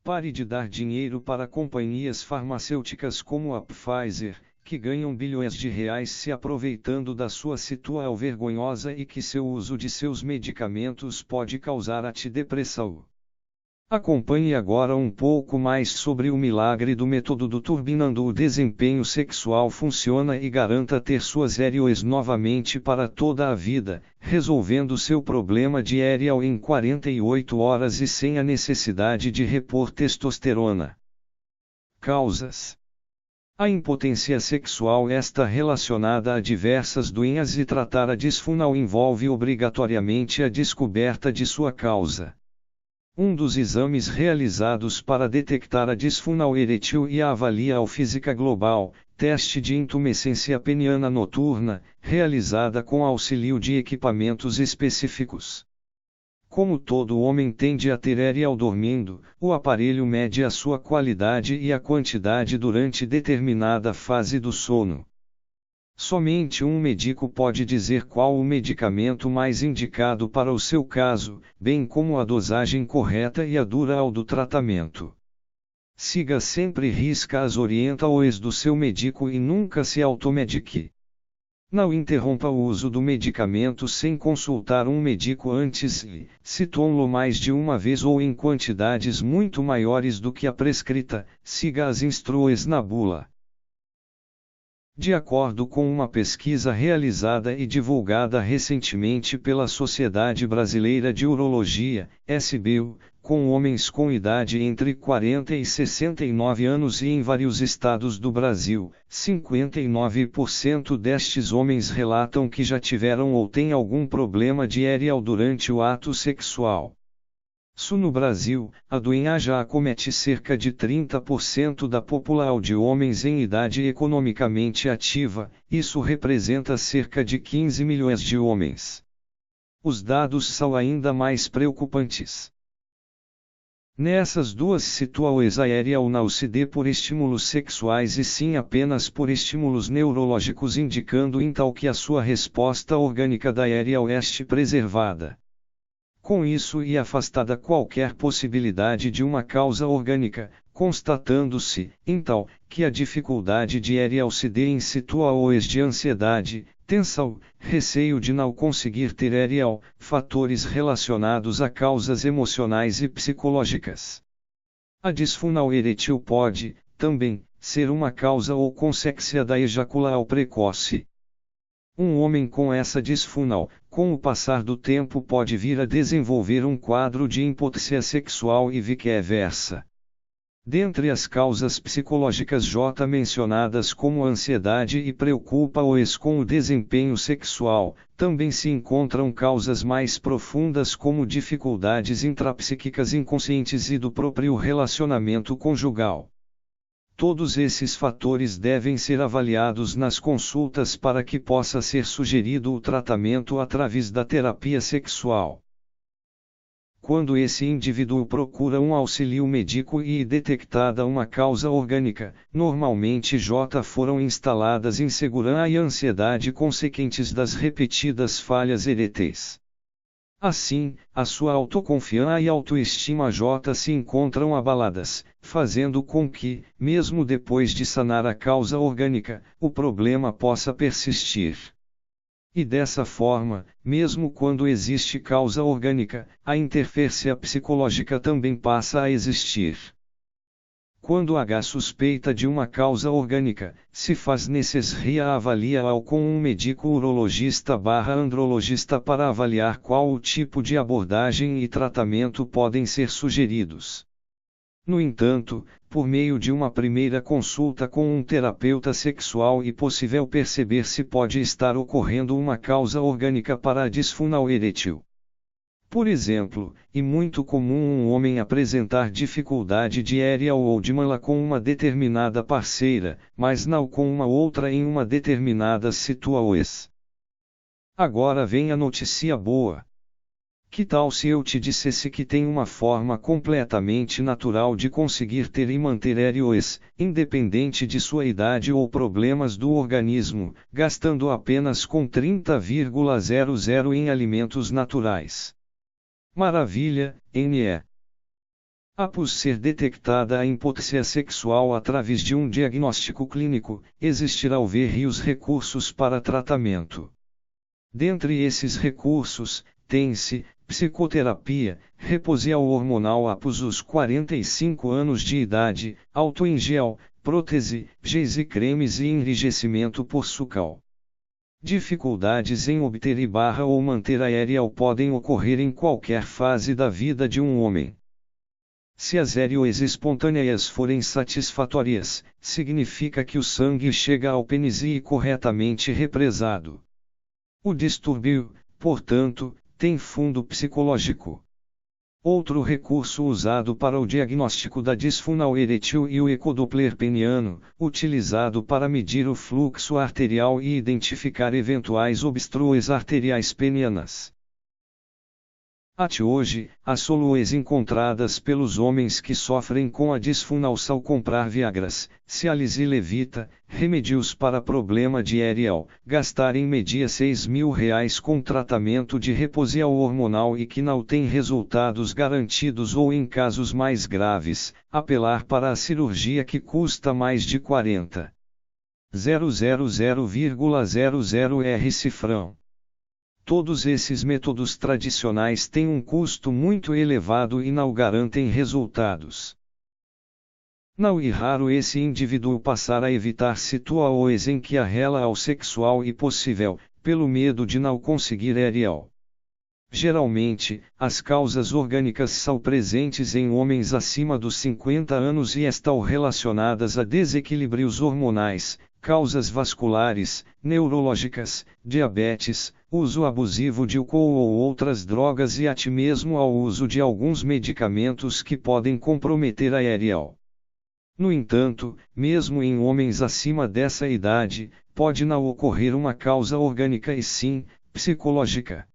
Pare de dar dinheiro para companhias farmacêuticas como a Pfizer, que ganham bilhões de reais se aproveitando da sua situação vergonhosa e que seu uso de seus medicamentos pode causar a ti depressão. Acompanhe agora um pouco mais sobre o milagre do método do turbinando o desempenho sexual funciona e garanta ter suas ereoes novamente para toda a vida, resolvendo seu problema de ereal em 48 horas e sem a necessidade de repor testosterona. Causas: a impotência sexual está relacionada a diversas doenças e tratar a disfunção envolve obrigatoriamente a descoberta de sua causa. Um dos exames realizados para detectar a disfunção eretil e a avaliação física global, teste de intumescência peniana noturna, realizada com auxílio de equipamentos específicos. Como todo homem tende a ter ereal dormindo, o aparelho mede a sua qualidade e a quantidade durante determinada fase do sono. Somente um médico pode dizer qual o medicamento mais indicado para o seu caso, bem como a dosagem correta e a duração do tratamento. Siga sempre as orientações do seu médico e nunca se automedique. Não interrompa o uso do medicamento sem consultar um médico antes e, se tome-lo mais de uma vez ou em quantidades muito maiores do que a prescrita, siga as instruções na bula. De acordo com uma pesquisa realizada e divulgada recentemente pela Sociedade Brasileira de Urologia, SBU, com homens com idade entre 40 e 69 anos e em vários estados do Brasil, 59% destes homens relatam que já tiveram ou têm algum problema de ereal durante o ato sexual. No Brasil, a doença já acomete cerca de 30% da população de homens em idade economicamente ativa, isso representa cerca de 15 milhões de homens. Os dados são ainda mais preocupantes. Nessas duas situações a ereal não se dê por estímulos sexuais e sim apenas por estímulos neurológicos indicando então que a sua resposta orgânica da ereal este preservada. Com isso e afastada qualquer possibilidade de uma causa orgânica, constatando-se, então, que a dificuldade de ereal se dê em situações de ansiedade, tensão, receio de não conseguir ter ereal, fatores relacionados a causas emocionais e psicológicas. A disfunção eretil pode, também, ser uma causa ou consequência da ejaculação precoce. Um homem com essa disfunção, com o passar do tempo pode vir a desenvolver um quadro de impotência sexual e vice-versa. Dentre as causas psicológicas já mencionadas como ansiedade e preocupa-os com o desempenho sexual, também se encontram causas mais profundas como dificuldades intrapsíquicas inconscientes e do próprio relacionamento conjugal. Todos esses fatores devem ser avaliados nas consultas para que possa ser sugerido o tratamento através da terapia sexual. Quando esse indivíduo procura um auxílio médico e detectada uma causa orgânica, normalmente já foram instaladas insegurança e ansiedade consequentes das repetidas falhas eretais. Assim, a sua autoconfiança e autoestima já se encontram abaladas, fazendo com que, mesmo depois de sanar a causa orgânica, o problema possa persistir. E dessa forma, mesmo quando existe causa orgânica, a interferência psicológica também passa a existir. Quando há suspeita de uma causa orgânica, se faz necessária a avaliação com um médico urologista/andrologista para avaliar qual o tipo de abordagem e tratamento podem ser sugeridos. No entanto, por meio de uma primeira consulta com um terapeuta sexual é possível perceber se pode estar ocorrendo uma causa orgânica para a disfunção eretil. Por exemplo, é muito comum um homem apresentar dificuldade de ereal ou de mala com uma determinada parceira, mas não com uma outra em uma determinada situação. Agora vem a notícia boa. Que tal se eu te dissesse que tem uma forma completamente natural de conseguir ter e manter ereoes, independente de sua idade ou problemas do organismo, gastando apenas com 30,00 em alimentos naturais? Maravilha, NE. Após ser detectada a impotência sexual através de um diagnóstico clínico, existirá os recursos para tratamento. Dentre esses recursos, tem-se psicoterapia, reposição hormonal após os 45 anos de idade, álcool em gel, prótese, géis e cremes e enrijecimento por sucal. Dificuldades em obter ou manter a ereal podem ocorrer em qualquer fase da vida de um homem. Se as ereções espontâneas forem satisfatórias, significa que o sangue chega ao pênis e corretamente represado. O distúrbio, portanto, tem fundo psicológico. Outro recurso usado para o diagnóstico da disfunção erétil e o ecodoppler peniano, utilizado para medir o fluxo arterial e identificar eventuais obstruções arteriais penianas. Até hoje, as soluções encontradas pelos homens que sofrem com a disfunção ao comprar Viagras, Cialis e Levita, remédios para problema de ereal, gastar em média R$6.000 com tratamento de reposição hormonal e que não tem resultados garantidos ou em casos mais graves, apelar para a cirurgia que custa mais de 40.000,00 cifrão. Todos esses métodos tradicionais têm um custo muito elevado e não garantem resultados. Não é raro esse indivíduo passar a evitar situações em que a relação sexual é possível, pelo medo de não conseguir ereal. Geralmente, as causas orgânicas são presentes em homens acima dos 50 anos e estão relacionadas a desequilíbrios hormonais, causas vasculares, neurológicas, diabetes, uso abusivo de álcool ou outras drogas e até mesmo ao uso de alguns medicamentos que podem comprometer a ereal. No entanto, mesmo em homens acima dessa idade, pode não ocorrer uma causa orgânica e sim, psicológica.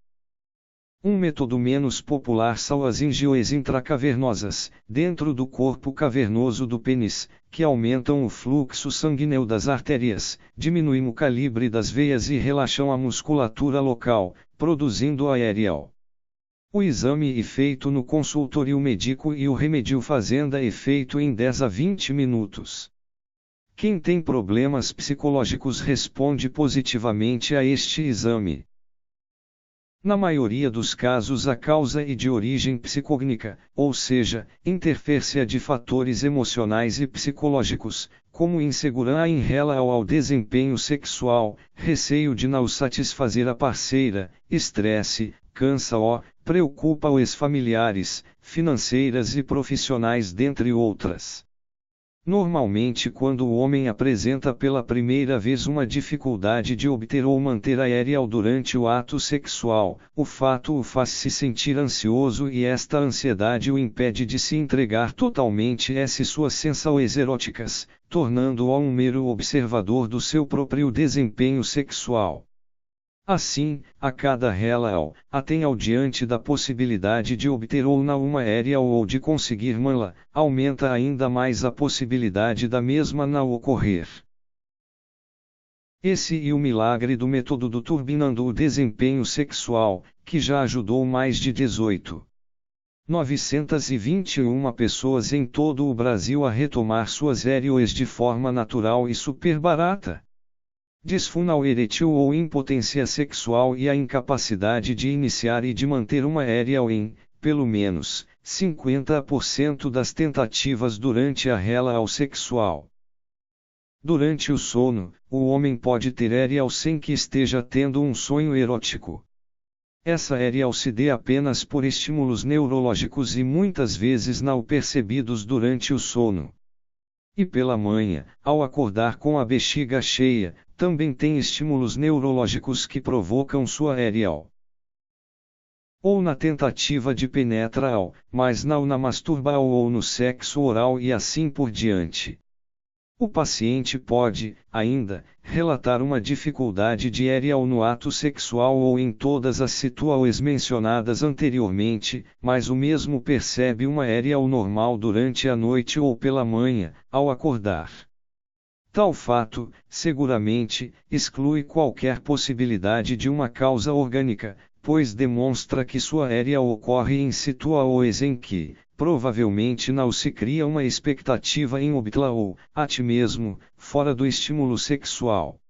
Um método menos popular são as angiões intracavernosas, dentro do corpo cavernoso do pênis, que aumentam o fluxo sanguíneo das artérias, diminuem o calibre das veias e relaxam a musculatura local, produzindo a ereal. O exame é feito no consultório médico e o remédio fazenda é feito em 10 a 20 minutos. Quem tem problemas psicológicos responde positivamente a este exame. Na maioria dos casos a causa é de origem psicognica, ou seja, interferência de fatores emocionais e psicológicos, como insegurança em relação ao desempenho sexual, receio de não satisfazer a parceira, estresse, cansa-o, preocupa os familiares, financeiras e profissionais dentre outras. Normalmente quando o homem apresenta pela primeira vez uma dificuldade de obter ou manter a ereal durante o ato sexual, o fato o faz se sentir ansioso e esta ansiedade o impede de se entregar totalmente a suas sensações eróticas, tornando-o um mero observador do seu próprio desempenho sexual. Assim, a cada relação, até ao diante da possibilidade de obter ou não uma ereal ou de conseguir mantê-la, aumenta ainda mais a possibilidade da mesma não ocorrer. Esse é o milagre do método do turbinando o desempenho sexual, que já ajudou mais de 18.921 pessoas em todo o Brasil a retomar suas ereções de forma natural e super barata. Disfunção erétil ou impotência sexual e a incapacidade de iniciar e de manter uma ereal em, pelo menos, 50% das tentativas durante a relação sexual. Durante o sono, o homem pode ter ereal sem que esteja tendo um sonho erótico. Essa ereal se dê apenas por estímulos neurológicos e muitas vezes não percebidos durante o sono. E pela manhã, ao acordar com a bexiga cheia, também tem estímulos neurológicos que provocam sua ereal. Ou na tentativa de penetrar, mas não na masturbação ou no sexo oral e assim por diante. O paciente pode, ainda, relatar uma dificuldade de ereal no ato sexual ou em todas as situações mencionadas anteriormente, mas o mesmo percebe uma ereal normal durante a noite ou pela manhã, ao acordar. Tal fato, seguramente, exclui qualquer possibilidade de uma causa orgânica, pois demonstra que sua ereal ocorre em situações em que, Provavelmente não se cria uma expectativa em obtê-la ou, a ti mesmo, fora do estímulo sexual.